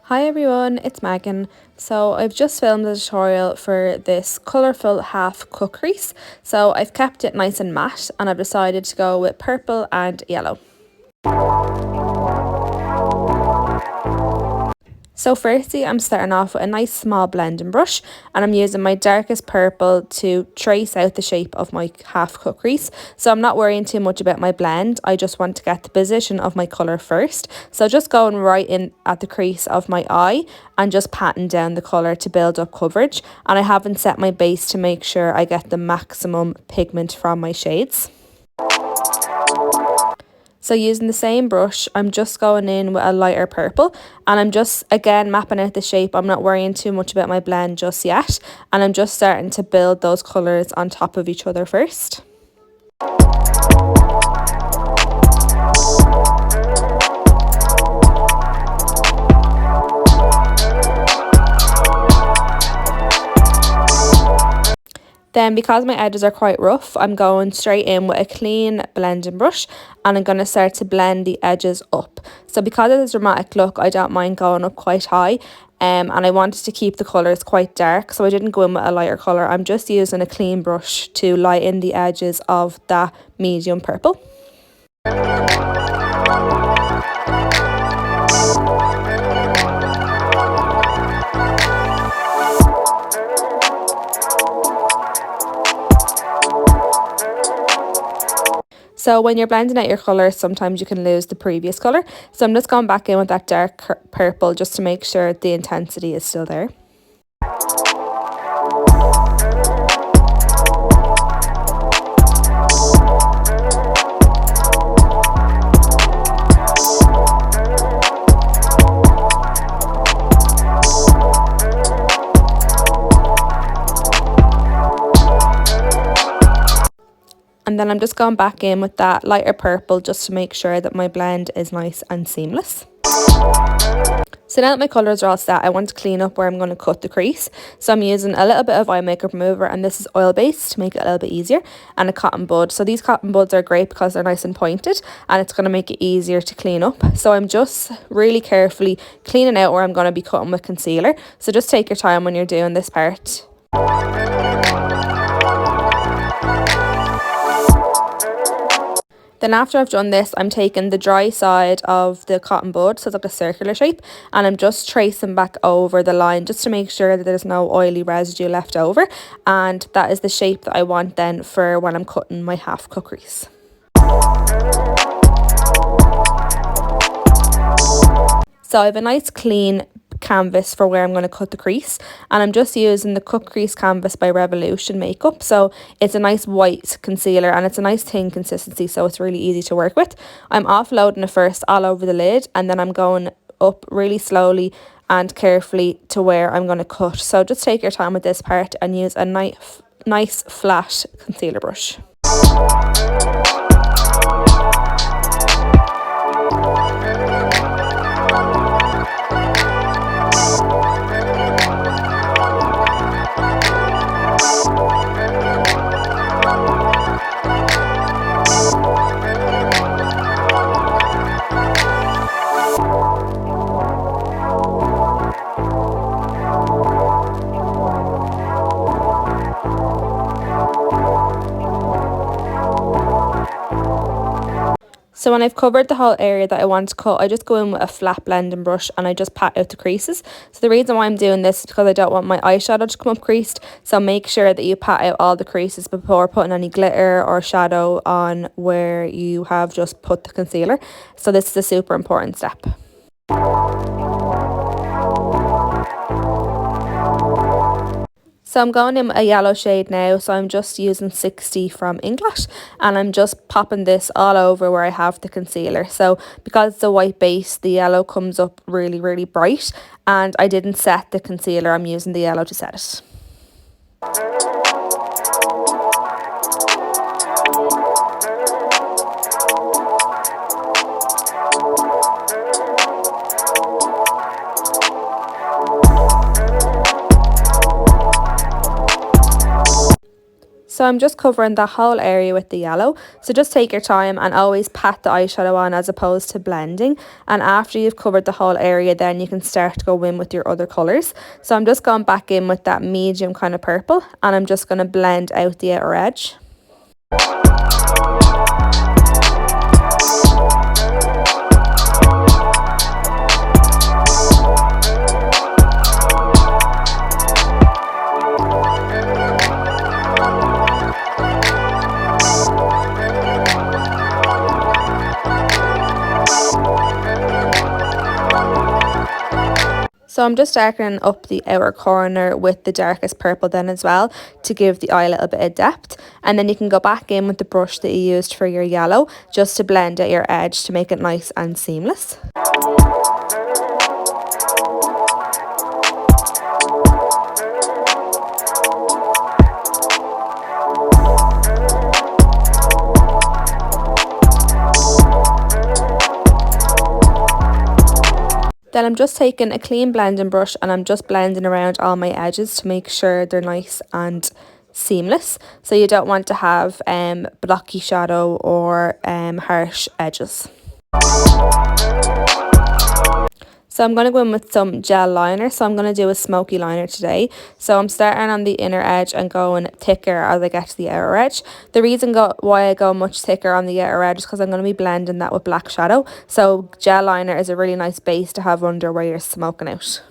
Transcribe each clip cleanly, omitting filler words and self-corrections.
Hi everyone, it's Megan. So I've just filmed a tutorial for this colourful half cut crease. So I've kept it nice and matte and I've decided to go with purple and yellow. So firstly, I'm starting off with a nice small blending brush and I'm using my darkest purple to trace out the shape of my half cut crease. So I'm not worrying too much about my blend. I just want to get the position of my colour first. So just going right in at the crease of my eye and just patting down the colour to build up coverage. And I haven't set my base to make sure I get the maximum pigment from my shades. So using the same brush, I'm just going in with a lighter purple and I'm just again mapping out the shape. I'm not worrying too much about my blend just yet, and I'm just starting to build those colours on top of each other first. Then because my edges are quite rough, I'm going straight in with a clean blending brush and I'm going to start to blend the edges up. So because of this dramatic look, I don't mind going up quite high, and I wanted to keep the colours quite dark, so I didn't go in with a lighter colour. I'm just using a clean brush to lighten the edges of that medium purple. So when you're blending out your colours, sometimes you can lose the previous colour. So I'm just going back in with that dark purple just to make sure the intensity is still there. And then I'm just going back in with that lighter purple just to make sure that my blend is nice and seamless. So now that my colours are all set, I want to clean up where I'm going to cut the crease. So I'm using a little bit of eye makeup remover, and this is oil based to make it a little bit easier, and a cotton bud. So these cotton buds are great because they're nice and pointed and it's going to make it easier to clean up. So I'm just really carefully cleaning out where I'm going to be cutting with concealer. So just take your time when you're doing this part. Then after I've done this, I'm taking the dry side of the cotton bud, so it's like a circular shape, and I'm just tracing back over the line just to make sure that there's no oily residue left over, and that is the shape that I want then for when I'm cutting my half cut crease. So I have a nice clean canvas for where I'm going to cut the crease, and I'm just using the Cut Crease canvas by Revolution Makeup. So it's a nice white concealer and it's a nice thin consistency, so it's really easy to work with. I'm offloading it first all over the lid, and then I'm going up really slowly and carefully to where I'm going to cut. So just take your time with this part and use a nice flat concealer brush. So when I've covered the whole area that I want to cut, I just go in with a flat blending brush and I just pat out the creases. So the reason why I'm doing this is because I don't want my eyeshadow to come up creased. So make sure that you pat out all the creases before putting any glitter or shadow on where you have just put the concealer. So this is a super important step. So I'm going in a yellow shade now, so I'm just using 60 from Inkblot, and I'm just popping this all over where I have the concealer. So because it's a white base, the yellow comes up really, really bright, and I didn't set the concealer, I'm using the yellow to set it. So I'm just covering the whole area with the yellow. So just take your time and always pat the eyeshadow on as opposed to blending. And after you've covered the whole area, then you can start to go in with your other colours. So I'm just going back in with that medium kind of purple, and I'm just going to blend out the outer edge. So I'm just darkening up the outer corner with the darkest purple then as well to give the eye a little bit of depth. And then you can go back in with the brush that you used for your yellow just to blend out your edge to make it nice and seamless. Then I'm just taking a clean blending brush and I'm just blending around all my edges to make sure they're nice and seamless. So you don't want to have blocky shadow or harsh edges. So I'm going to go in with some gel liner. So I'm going to do a smoky liner today. So I'm starting on the inner edge and going thicker as I get to the outer edge. The reason why I go much thicker on the outer edge is because I'm going to be blending that with black shadow. So gel liner is a really nice base to have under where you're smoking out.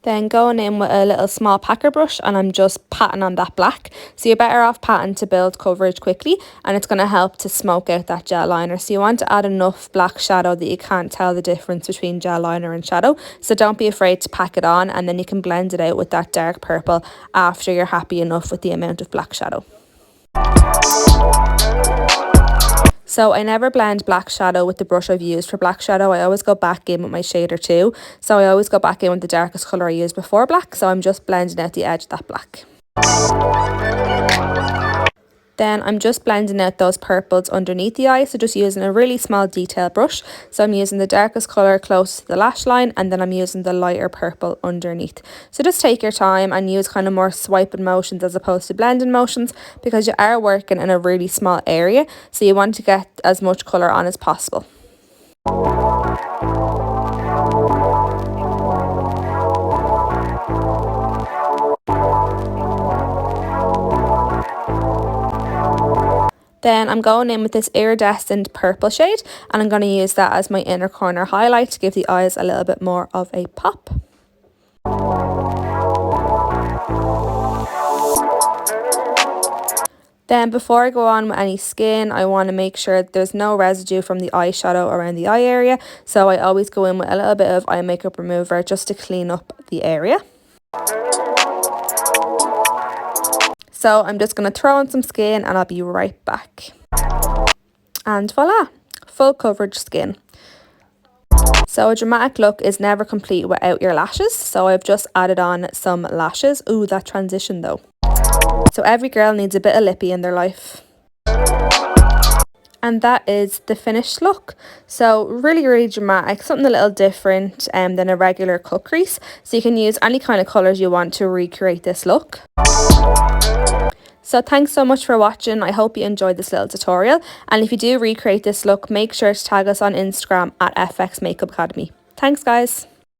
Then going in with a little small packer brush and I'm just patting on that black. So you're better off patting to build coverage quickly, and it's going to help to smoke out that gel liner. So you want to add enough black shadow that you can't tell the difference between gel liner and shadow. So don't be afraid to pack it on, and then you can blend it out with that dark purple after you're happy enough with the amount of black shadow. So I never blend black shadow with the brush I've used for black shadow. I always go back in with my shader too. So I always go back in with the darkest colour I used before black. So I'm just blending out the edge of that black. Then I'm just blending out those purples underneath the eye, so just using a really small detail brush. So I'm using the darkest colour close to the lash line, and then I'm using the lighter purple underneath. So just take your time and use kind of more swiping motions as opposed to blending motions, because you are working in a really small area, so you want to get as much colour on as possible. Then I'm going in with this iridescent purple shade, and I'm going to use that as my inner corner highlight to give the eyes a little bit more of a pop. Then before I go on with any skin, I want to make sure that there's no residue from the eyeshadow around the eye area. So I always go in with a little bit of eye makeup remover just to clean up the area. So I'm just going to throw on some skin and I'll be right back. And voila, full coverage skin. So a dramatic look is never complete without your lashes. So I've just added on some lashes. Ooh, that transition though. So every girl needs a bit of lippy in their life. And that is the finished look. So really dramatic, something a little different than a regular cut crease. So you can use any kind of colours you want to recreate this look. So thanks so much for watching. I hope you enjoyed this little tutorial. And if you do recreate this look, make sure to tag us on Instagram at FX Makeup Academy. Thanks guys.